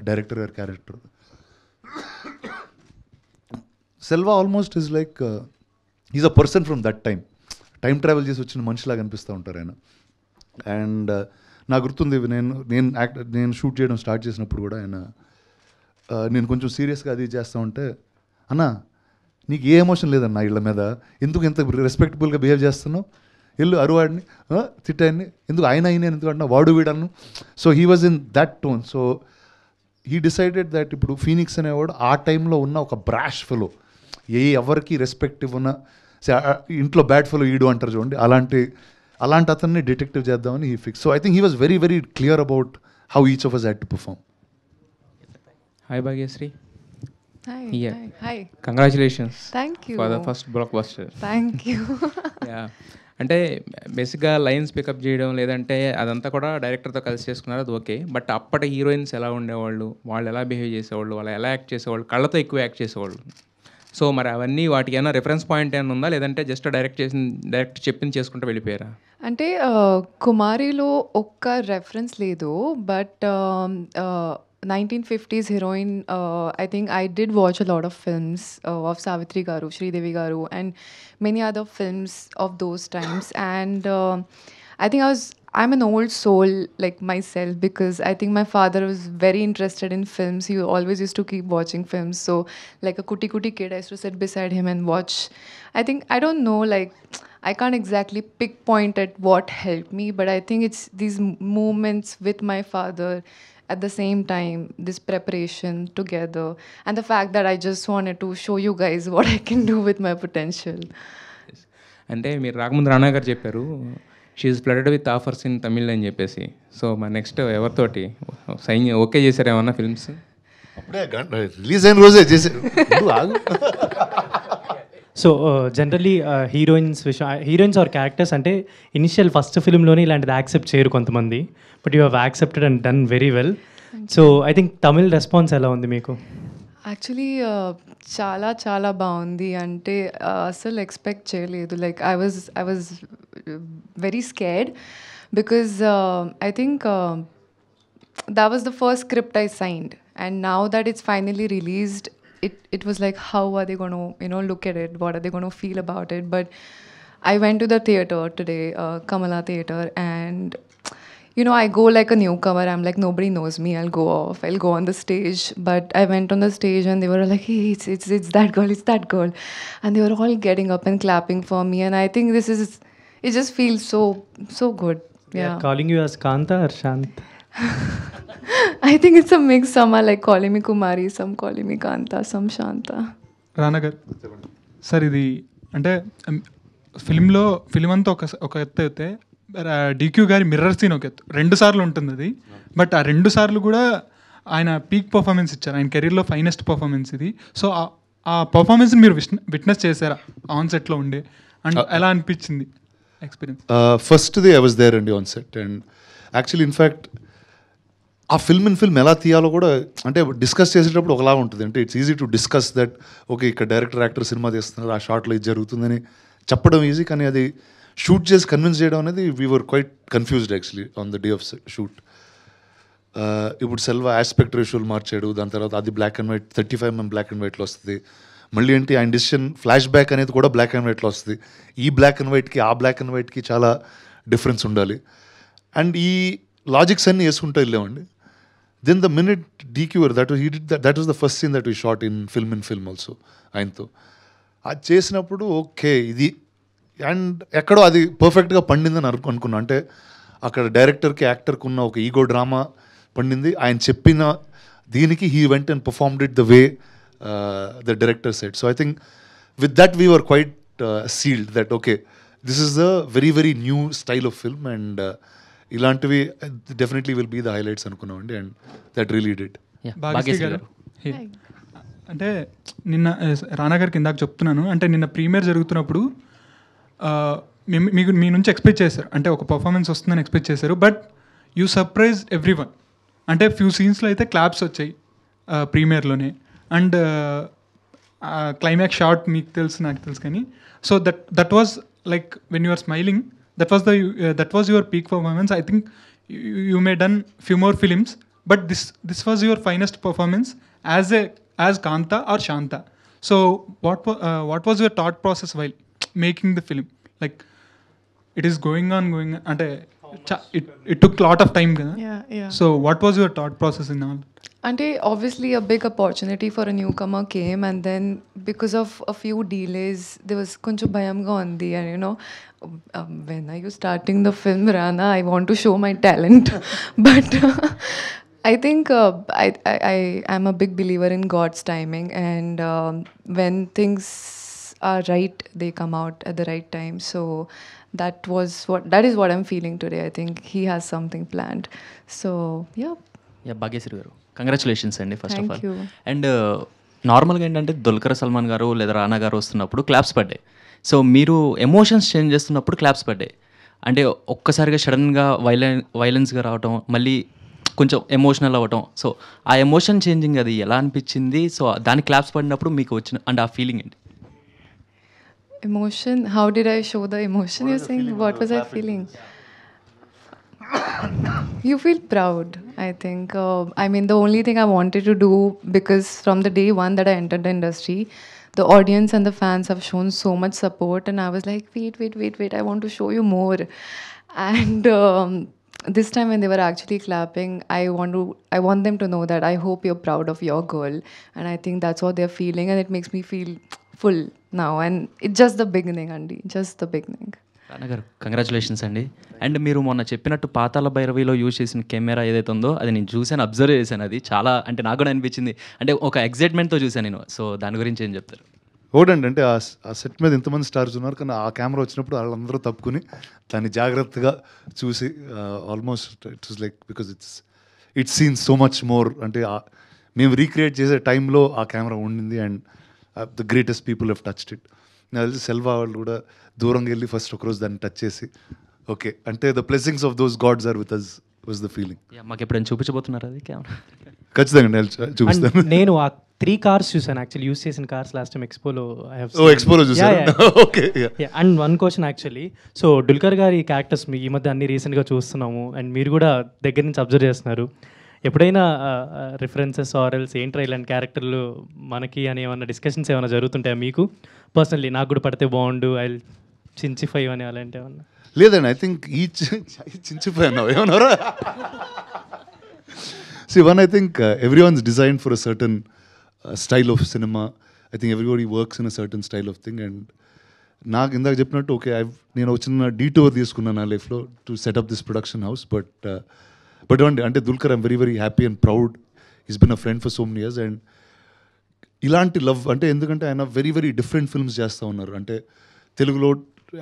డైరెక్టర్ గారి character, Selva almost is like is a person from that time travel చేసి వచ్చిన మనిషిలాగా అనిపిస్తూ ఉంటారు ఆయన. అండ్ నాకు గుర్తుంది, నేను షూట్ చేయడం స్టార్ట్ చేసినప్పుడు కూడా ఆయన నేను కొంచెం సీరియస్గా అది చేస్తూ ఉంటే, అన్న నీకు ఏ ఎమోషన్ లేదన్న ఇళ్ళ మీద, ఎందుకు ఇంత రెస్పెక్టబుల్గా బిహేవ్ చేస్తున్నావు, వెళ్ళు అరువాడిని తిట్టాడిని, ఎందుకు ఆయన ఎందుకు అంటున్నా, వాడు వీడను. So he was in that tone. So he decided that ఇప్పుడు ఫీనిక్స్ అనేవాడు ఆ టైంలో ఉన్న ఒక బ్రాష్ ఫెలో, ఎవరికి రెస్పెక్ట్ ఇవ్వన ఇంట్లో బ్యాడ్ ఫెలో ఈడు అంటారు చూడండి, అలాంటి అతన్ని డిటెక్టివ్ చేద్దామని he fix. So I think he was very very clear about how each of us had to perform. Hi Bhagyasri. Hi. Yeah. Hi. Congratulations. Thank you. For the first blockbuster. Thank you. Yeah. అంటే బేసిక్గా lines pickup చేయడం లేదంటే అదంతా కూడా డైరెక్టర్తో కలిసి చేసుకున్నారు, అది okay. But అప్పటి హీరోయిన్స్ ఎలా ఉండేవాళ్ళు, వాళ్ళు ఎలా బిహేవ్ చేసేవాళ్ళు, వాళ్ళు ఎలా యాక్ట్ చేసేవాళ్ళు, కళ్ళతో ఎక్కువ యాక్ట్ చేసేవాళ్ళు. సో మరి అవన్నీ వాటికి ఏమైనా రిఫరెన్స్ పాయింట్ ఏమైనా ఉందా, లేదంటే జస్ట్ డైరెక్ట్ చెప్పింది చేసుకుంటూ వెళ్ళిపోయారా? అంటే కుమారిలో ఒక్క రెఫరెన్స్ లేదు, but 1950s heroine, I think I did watch a lot of films of Savitri Garu, Sridevi Garu, and many other films of those times. And I think I'm an old soul like myself, because I think my father was very interested in films. He always used to keep watching films. So like a kuti kid, I used to sit beside him and watch. I think, I don't know, like I can't exactly pinpoint at what helped me, but I think it's these moments with my father at the same time, this preparation together, and the fact that I just wanted to show you guys what I can do with my potential. అంటే మీరు రాకముందు రానా గారు చెప్పారు she's flooded with offers in Tamil అని చెప్పేసి. So మా next ఎవరితోటి okay చేశారు ఏమన్నా ఫిల్మ్స్? అప్పుడే రిలీజ్ అయిన రోజే చేశారు. So generally heroines or characters అంటే ఇనిషియల్ ఫస్ట్ ఫిల్మ్లోనే ఇలాంటిది యాక్సెప్ట్ చేయరు కొంతమంది, but you have accepted and done very well. So I think Tamil response ఎలా ఉంది మీకు? యాక్చువల్లీ చాలా చాలా బాగుంది. అంటే అసలు ఎక్స్పెక్ట్ చేయలేదు. Like I was very scared, because I think that was the first script I signed, and now that it's finally released, it was like, how are they going to look at it, what are they going to feel about it? But I went to the theater today, Kamala Theater, and I go like a newcomer. I'm like, nobody knows me, I'll go on the stage. But I went on the stage and they were like, hey, it's that girl, and they were all getting up and clapping for me, and I think it just feels so good. Yeah. Calling you as Kanta or Shant? I think it's a mix. Some are like calling me Kumari, some calling me Kanta, some Shanta. Rana garu sir, ఇది అంటే film అంతా ఒక ఎత్తు అయితే DQ గారి mirror scene ఒక ఎత్తు, 2 సార్లు ఉంటుంది అది. బట్ ఆ 2 సార్లు కూడా ఆయన పీక్ పర్ఫార్మెన్స్ ఇచ్చారు, ఆయన కెరీర్లో ఫైనెస్ట్ పర్ఫార్మెన్స్ ఇది. సో ఆ పర్ఫార్మెన్స్ మీరు విట్నెస్ చేశారా ఆన్ సెట్లో ఉండే, అండ్ ఎలా అనిపించింది ఎక్స్పీరియన్స్? ఫస్ట్ది ఐ వాజ్ దేర్ అండి on set. And actually in fact ఆ ఫిల్మ్ ఎలా తీయాలో కూడా అంటే డిస్కస్ చేసేటప్పుడు ఒకలా ఉంటుంది. అంటే it's easy to discuss that okay ఇక్కడ డైరెక్టర్ యాక్టర్ సినిమా తీస్తున్నారు, ఆ షార్ట్లో ఇది జరుగుతుందని చెప్పడం ఈజీ, కానీ అది షూట్ చేసి కన్విన్స్ చేయడం అనేది we were quite confused actually on the day of shoot. ఇప్పుడు సెల్వా ఆస్పెక్ట్ రేషియోలు మార్చాడు, దాని తర్వాత అది black and white 35mm black and వైట్లో వస్తుంది. మళ్ళీ ఏంటి ఆయన డిసిషన్ ఫ్లాష్ బ్యాక్ అనేది కూడా బ్లాక్ అండ్ వైట్లో వస్తుంది. ఈ బ్లాక్ అండ్ వైట్కి ఆ బ్లాక్ అండ్ వైట్కి చాలా డిఫరెన్స్ ఉండాలి. అండ్ ఈ లాజిక్స్ అన్నీ వేసుకుంటూ వెళ్ళామండి. Then the minute DQ that was the first scene that we shot in film also ఆయనతో. అది చేసినప్పుడు ఓకే ఇది అండ్ ఎక్కడో అది పర్ఫెక్ట్గా పండిందని అనుకున్నా. అంటే అక్కడ డైరెక్టర్కి యాక్టర్కి ఉన్న ఒక ఈగో డ్రామా పండింది. ఆయన చెప్పిన దీనికి he went and performed it the way the director said. So I think with that we were quite sealed that okay this is the very very new style of film and ఇలాంటివి definitely will be the highlights అనుకున్నామండి. And that really did. Bhagyashri garu, అంటే నిన్న రానా గారికి ఇందాక చెప్తున్నాను, అంటే నిన్న premier జరుగుతున్నప్పుడు మీకు మీ నుంచి ఎక్స్పెక్ట్ చేశారు, అంటే ఒక పర్ఫార్మెన్స్ వస్తుందని ఎక్స్పెక్ట్ చేశారు. But you surprise every one. అంటే ఫ్యూ సీన్స్లో అయితే క్లాప్స్ వచ్చాయి ప్రీమియర్లోనే. అండ్ క్లైమాక్స్ షాట్ మీకు తెలుసు నాకు తెలుసు కానీ so that was like when you are smiling that was your peak performance. I think you may done few more films but this was your finest performance as Kantha or Shantha. So what was your thought process while making the film? Like it is going on అంటే it took a lot of time kada? Yeah. So what was your thought process in all? Ante obviously a big opportunity for a newcomer came, and then because of a few delays there was koncham bhayam ga undi. And you know, when are you starting the film, Rana? I want to show my talent. But I think I'm a big believer in God's timing, and when things are right, they come out at the right time. So that is what I'm feeling today. I think he has something planned. So yeah. Bhagyashri garu, congratulations అండి first of all. Thank you. And నార్మల్గా ఏంటంటే దుల్కర్ సల్మాన్ గారు లేదా రానా గారు వస్తున్నప్పుడు claps పడ్డాయి. So మీరు emotions change చేస్తున్నప్పుడు క్లాప్స్ పడ్డాయి. అంటే ఒక్కసారిగా సడన్గా వైలెన్స్గా రావటం, మళ్ళీ కొంచెం ఎమోషనల్ అవ్వటం. సో ఆ ఎమోషన్ చేంజింగ్ అది ఎలా అనిపించింది? సో దాని క్లాప్స్ పడినప్పుడు మీకు వచ్చిన అంటే ఆ ఫీలింగ్ ఏంటి? Emotion, how did I show the emotion? You're saying what was I feeling? You feel proud, I think. I mean, the only thing I wanted to do, because from the day one that I entered the industry, the audience and the fans have shown so much support, and I was like, wait, I want to show you more. And this time when they were actually clapping, I want them to know that I hope you're proud of your girl, and I think that's what they're feeling, and it makes me feel full now, and it's just the beginning, Andy, just the beginning. రానా గారు, congratulations అండి. And మీరు మొన్న చెప్పినట్టు పాతాళ భైరవిలో use చేసిన camera ఏదైతే ఉందో అది నేను చూసాను, అబ్జర్వ్ చేశాను. అది చాలా అంటే నాకు కూడా అనిపించింది, అంటే ఒక ఎగ్జైట్మెంట్తో చూశాను నేను. సో దాని గురించి ఏం చెప్తారు? ఓడండి, అంటే ఆ సెట్ మీద ఎంతమంది స్టార్స్ ఉన్నారు, కానీ ఆ కెమెరా వచ్చినప్పుడు వాళ్ళందరూ తప్పుకుని దాన్ని జాగ్రత్తగా చూసి almost it's like because it's seen so much more. అంటే మేము రీక్రియేట్ చేసే టైంలో ఆ కెమెరా ఉండింది. And the greatest people have touched it. నాకు తెలిసి సెల్వా వాళ్ళు కూడా దూరంగా వెళ్ళి ఫస్ట్ ఒకరోజు దాన్ని టచ్ చేసి ఓకే అంటే the blessings of those gods are with us was the feeling. మాకు ఎప్పుడైనా చూపించబోతున్నారు అది కెమెరా? ఖచ్చితంగా నేను చూపిస్తాను. నేను ఆ 3 cars చూసాను యాక్చువల్లీ, యూస్ చేసిన కార్స్ లాస్ట్ టైం ఎక్స్పోలో. ఎక్స్పోలో చూసాను. Okay. And one question actually, so Dulquer గారి క్యారెక్టర్స్ ఈ మధ్య అన్ని రీసెంట్గా చూస్తున్నాము, అండ్ మీరు కూడా దగ్గర నుంచి అబ్జర్వ్ చేస్తున్నారు. ఎప్పుడైనా రిఫరెన్సెస్ ఆర్ఎల్స్ ఏంట్రా ఇలాంటి క్యారెక్టర్లు మనకి అని ఏమన్నా డిస్కషన్స్ ఏమైనా జరుగుతుంటాయా మీకు పర్సనలీ? నాకు కూడా పడితే బాగుండు, ఐ చించిఫై అని అలాంటి ఏమన్నా? లేదండి, ఐ థింక్ ఈ చించిపోయాను ఏమన్నారా? See, one, I think everyone's designed for a certain style of cinema. I think everybody works in a certain style of thing. And నాకు ఇందాక చెప్పినట్టు ఓకే నేను వచ్చిన డీటోర్ తీసుకున్నాను నా లైఫ్లో to set up this production house. But అంటే Dulquer I'm very very happy and proud. He's been a friend for so many years. And ఇలాంటి లవ్ అంటే ఎందుకంటే ఆయన వెరీ వెరీ డిఫరెంట్ ఫిల్మ్స్ చేస్తూ ఉన్నారు. అంటే తెలుగులో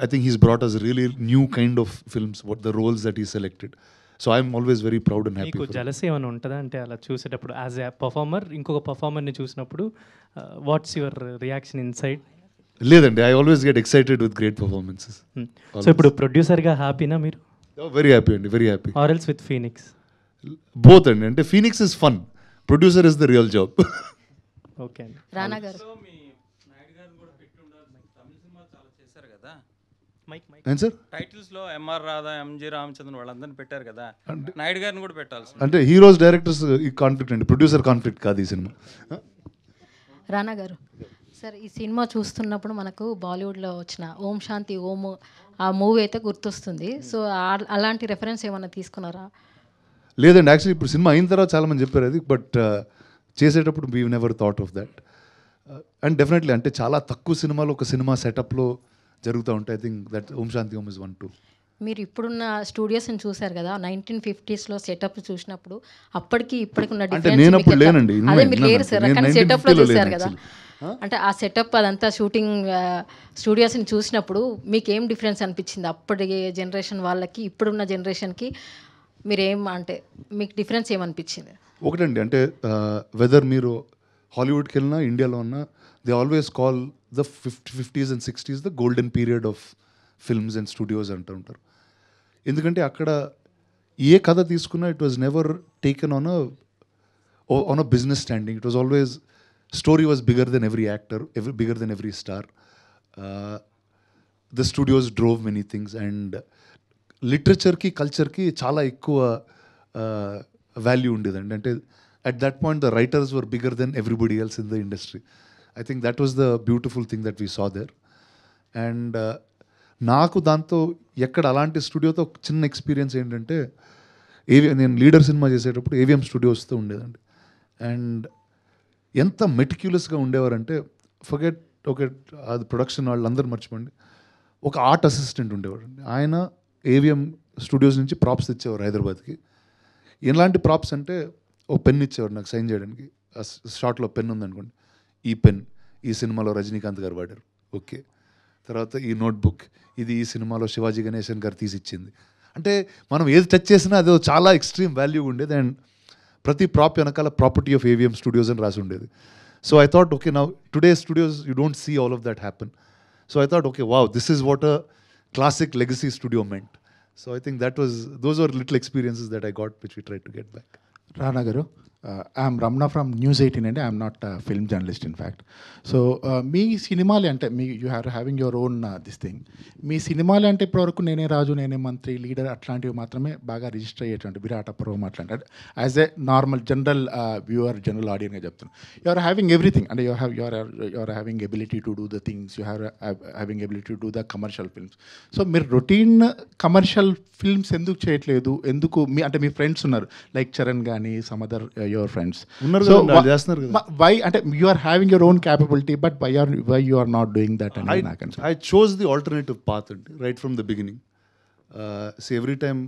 I think he's brought us really new kind of films, what the roles that he selected. So I'm always very proud and happy. మీకు jealousy ఏమైనా ఉంటుందా అంటే అలా చూసేటప్పుడు యాజ్ ఎ పర్ఫార్మర్ ఇంకొక పర్ఫార్మర్ని చూసినప్పుడు వాట్స్ యువర్ రియాక్షన్ ఇన్సైడ్? లేదండి, I always get excited with great performances. So ఇప్పుడు ప్రొడ్యూసర్గా హ్యాపీనా మీరు? వెరీ హ్యాపీ అండి, very happy. Or else with Phoenix? Both అండి. అంటే Phoenix is fun, producer is the real job. Okay అండి. రానా గారు, ఏం సార్? టైటిల్స్లో ఎంఆర్ రాధా, ఎంజి రామచంద్రన్ వాళ్ళందరినీ పెట్టారు కదా, నాయుడు గారిని కూడా పెట్టాల్సి. అంటే హీరోస్ డైరెక్టర్స్ ఈ కాన్ఫ్లిక్ట్ అండి, ప్రొడ్యూసర్ కాన్ఫ్లిక్ట్ కాదు ఈ సినిమా. రానా గారు సార్, ఈ సినిమా చూస్తున్నప్పుడు మనకు బాలీవుడ్లో వచ్చిన ఓం శాంతి ఓం ఆ మూవీ అయితే గుర్తొస్తుంది. సో అలాంటి రెఫరెన్స్ ఏమైనా తీసుకున్నారా? లేదండి, యాక్చువల్లీ ఇప్పుడు సినిమా అయిన తర్వాత చాలామంది చెప్పారు అది, బట్ చేసేటప్పుడు we never thought of that. And definitely అంటే చాలా తక్కువ సినిమాలు ఒక సినిమా సెటప్లో జరుగుతూ ఉంటాయి. I think that Om Shanti Om is 1-2. మీరు ఇప్పుడున్న స్టూడియోస్ని చూసారు కదా, 1950s సెటప్ చూసినప్పుడు అప్పటికి ఇప్పటికి ఉన్న అంటే నేను అప్పుడు లేనండి, అదే మీరు లేరు సార్, కానీ సెటప్లో చూసారు కదా, అంటే ఆ సెటప్ అదంతా షూటింగ్ స్టూడియోస్ని చూసినప్పుడు మీకు ఏం డిఫరెన్స్ అనిపించింది? అప్పటి జనరేషన్ వాళ్ళకి ఇప్పుడున్న జనరేషన్కి మీరు ఏం అంటే మీకు డిఫరెన్స్ ఏమనిపించింది? ఒకటండి, అంటే వెదర్ మీరు హాలీవుడ్కి వెళ్ళినా ఇండియాలో ఉన్నా they always call the 50s and 60s the golden period of films and studios అంటూ ఉంటారు. ఎందుకంటే అక్కడ ఏ కథ తీసుకున్నా it was never taken on a business standing. It was always story was bigger than every actor, bigger than every star. The studios drove many things and లిటరేచర్కి కల్చర్కి చాలా ఎక్కువ వాల్యూ ఉండేదండి. అంటే at that point the writers were bigger than everybody else in the industry. I think that was the beautiful thing that we saw there. And నాకు దాంతో ఎక్కడ అలాంటి స్టూడియోతో చిన్న ఎక్స్పీరియన్స్ ఏంటంటే, నేను లీడర్ సినిమా చేసేటప్పుడు ఏవిఎం స్టూడియోస్తో ఉండేదండి. అండ్ ఎంత మెటిక్యులస్గా ఉండేవారంటే, ఫర్గెట్ అది ప్రొడక్షన్ వాళ్ళందరూ మర్చిపోండి, ఒక ఆర్ట్ అసిస్టెంట్ ఉండేవాడండి. ఆయన ఏవిఎం స్టూడియోస్ నుంచి ప్రాప్స్ తెచ్చేవారు హైదరాబాద్కి. ఎలాంటి ప్రాప్స్ అంటే, ఒక పెన్ ఇచ్చేవారు నాకు సైన్ చేయడానికి. షార్ట్లో పెన్ ఉందనుకోండి, ఈ పెన్ ఈ సినిమాలో రజనీకాంత్ గారు వాడారు, ఓకే. తర్వాత ఈ నోట్బుక్ ఇది ఈ సినిమాలో శివాజీ గణేశన్ గారు తీసిచ్చింది. అంటే మనం ఏది టచ్ చేసినా అదో చాలా ఎక్స్ట్రీమ్ వాల్యూ ఉండేది. అండ్ ప్రతి ప్రాప్ వెనకాల ప్రాపర్టీ ఆఫ్ ఏవిఎం స్టూడియోస్ అని రాసి ఉండేది. So I thought, okay, now today studios you don't see all of that happen. So I thought, okay, wow, this is what a classic legacy studio meant. So I think those were little experiences that I got, which we tried to get back. Rana Garu, I am Ramna from News 18 India. I am not a film journalist, in fact. So మీ సినిమాలు అంటే you have having your own this thing. మీ సినిమాలు అంటే ఇప్పటివరకు నేనే రాజు, నేనే మంత్రి, లీడర్ అట్లాంటివి మాత్రమే బాగా రిజిస్టర్ అయ్యేటువంటి విరాట పర్వం అట్లాంటి as a normal general viewer, general ఆడియన్గా చెప్తాను. యు ఆర్ హ్యావింగ్ ఎవ్రీథింగ్, అంటే you are having ability to do the things, you having ability to do the commercial films. So మీరు రొటీన్ కమర్షియల్ ఫిల్మ్స్ ఎందుకు చేయట్లేదు? ఎందుకు అంటే మీ ఫ్రెండ్స్ ఉన్నారు, లైక్ చరణ్ కానీ సమ్ అదర్ యువర్ ఫ్రెండ్స్ ఉన్నారు, వై అంటే you are having your own capability, but why you are not doing that? I chose the alternative path right from the beginning. See, every time,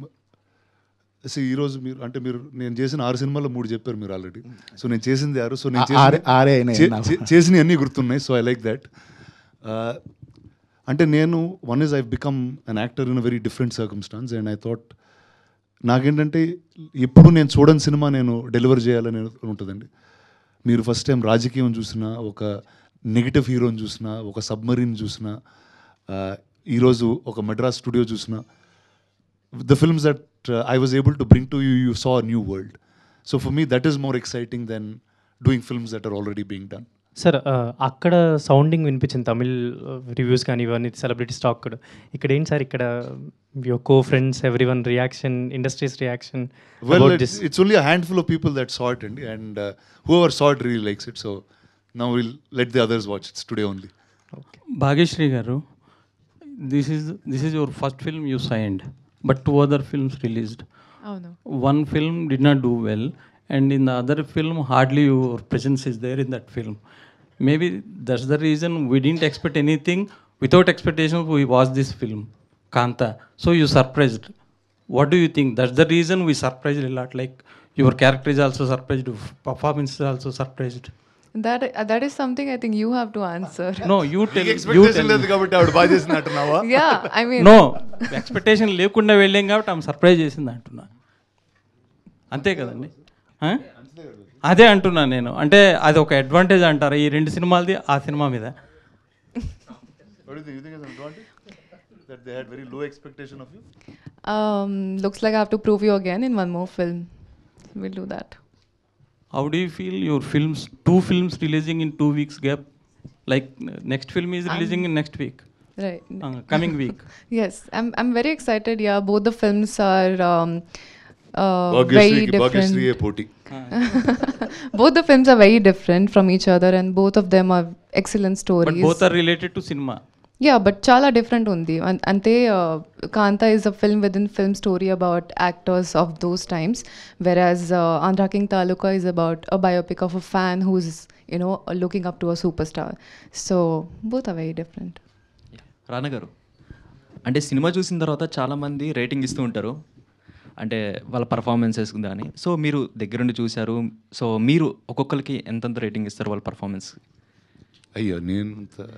ఈరోజు మీరు అంటే నేను చేసిన 6 సినిమాల్లో 3 చెప్పారు మీరు ఆల్రెడీ. సో నేను చేసింది 6, సో నేను చేసినవి అన్నీ గుర్తున్నాయి. So I like that. అంటే నేను one is I become an actor in a very different circumstances. And I thought నాకేంటంటే ఎప్పుడు నేను చూడని సినిమా నేను డెలివర్ చేయాలని ఉంటుందండి. మీరు ఫస్ట్ టైం రాజకీయం చూసినా, ఒక నెగిటివ్ హీరోని చూసినా, ఒక సబ్మరీన్ చూసినా, ఈరోజు ఒక మెడ్రాస్ స్టూడియో చూసినా, the films that I was able to bring to you, you saw a new world. So for me, that is more exciting than doing films that are already being done. Sir, అక్కడ sounding వినిపించింది Tamil reviews కానీ ఇవన్నీ celebrity stock కూడా. ఇక్కడ ఏంటి sir, ఇక్కడ your co friends, everyone reaction, industries reaction? Well, it's only a handful of people that saw it, and whoever saw it really likes it. So now we'll let the others watch. It's today only. Okay. Bhageshri garu, this is your first film you signed, but 2 other films released. Oh no. One film did not do well, and in the other film hardly your presence is there in that film. Maybe that's the reason we didn't expect anything. Without expectations we watched this film, Kanta. So you surprised. What do you think? That's the reason we surprised a lot. Like your character is also surprised, performance is also surprised. That is something I think you have to answer. No, you tell. Yeah, I mean. No, expectation లేకుండా వెళ్ళాం కాబట్టి ఆమె surprise చేసింది అంటున్నా, అంతే కదండి. అదే అంటున్నా నేను. అంటే అది ఒక అడ్వాంటేజ్ అంటారా ఈ 2 సినిమాలది ఆ సినిమా మీద? What do you think is an advantage? That they had very low expectation of you? Looks like I have to prove you again in one more film. We'll do that. How do you feel your films, 2 films releasing in 2 weeks gap? Like next film is releasing in next week. Right. Coming week? Yes, I'm very excited. Yeah, both the films are very భాగ్యశ్రీకి different. భాగ్యశ్రీయే పోటీ. Both the films are very different from each other, and both of them are excellent but stories. Both are related to సినిమా. Yeah, but chala different undi. Ante Kanta is a film within film story about actors of those times, whereas Andhra King Taluka is about a biopic of a fan who's, you know, looking up to a superstar. So both are very different. రానా గారు, అంటే cinema చూసిన తర్వాత చాలామంది rating ఇస్తూ ఉంటారు, అంటే వాళ్ళ performances కానీ. సో మీరు దగ్గరుండి చూశారు, సో మీరు ఒక్కొక్కరికి ఎంతెంత రేటింగ్ ఇస్తారు వాళ్ళ పర్ఫార్మెన్స్? అయ్యో, నేను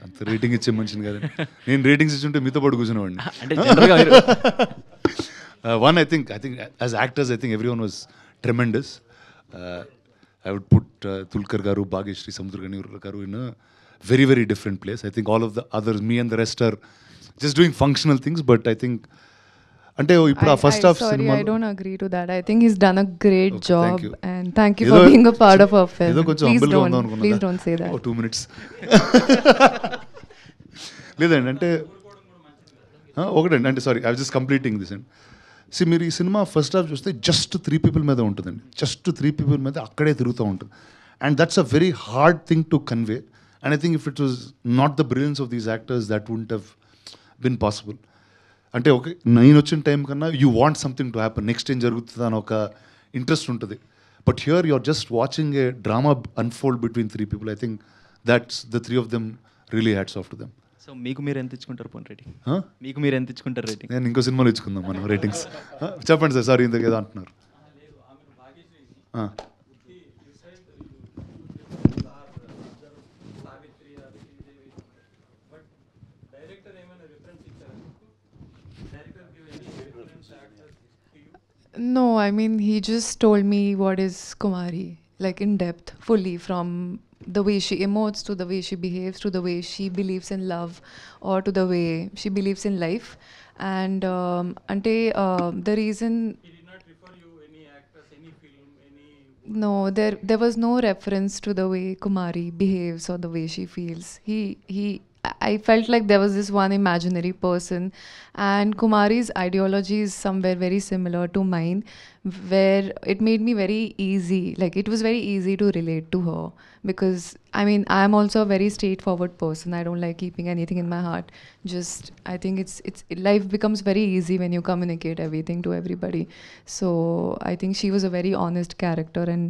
అంత రేటింగ్ ఇచ్చే మనిషిని కాదు. నేను రేటింగ్స్ ఇచ్చుంటే మీతో పాటు కూర్చునేవాడిని. అంటే జనరల్గా one I think as actors I think every one was tremendous. I would put Dulquer garu, Bhagyashree, Samuthirakani garu in very very different place. I think all of the others, me and the rest, are just doing functional things, but I think అంటే ఇప్పుడు ఆ first half cinema I don't agree to that. I think he's done a great job, thank you. and thank you for being a part of our film. ఏదో కొంచెం Please humble గా ఉందాం అనుకున్నా. please don't say that. 2 minutes లేదండి, అంటే ఒకటండి, అంటే sorry, I was just completing this and see, మీరు ఈ సినిమా ఫస్ట్ హాఫ్ చూస్తే జస్ట్ 3 people మీద ఉంటుందండి. జస్ట్ 3 people మీద అక్కడే తిరుగుతూ ఉంటుంది. And that's a very hard thing to convey. And I think if it was not the brilliance of these actors, that wouldn't have been possible. అంటే okay, నేను వచ్చిన టైం కన్నా you want something to happen, next ఏం జరుగుతుంది అని ఒక interest ఉంటుంది. But here you are just watching a drama unfold between 3 people. I think that's the 3 of them really hats off to them. So మీకు మీరు ఎంత ఇచ్చుకుంటారు పోనీ రేటింగ్? మీకు మీరు ఎంత ఇచ్చుకుంటారు రేటింగ్? నేను ఇంకో సినిమాలో ఇచ్చుకుందాం మనం రేటింగ్స్. చెప్పండి సార్, సారీ ఇంతకు ఏదో అంటున్నారు. No, I mean, he just told me what is Kumari, like in depth, fully, from the way she emotes to the way she behaves to the way she believes in love or to the way she believes in life. And the reason... He did not refer you any actors, any film, any... No, there was no reference to the way Kumari behaves or the way she feels. I felt like there was this one imaginary person, and Kumari's ideology is somewhere very similar to mine, where it made me very easy, like it was very easy to relate to her, because I mean, I am also a very straightforward person. I don't like keeping anything in my heart. Just, I think life becomes very easy when you communicate everything to everybody. So I think she was a very honest character, and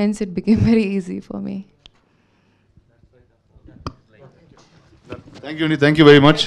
hence it became very easy for me. Thank you, Andy. Thank you very much.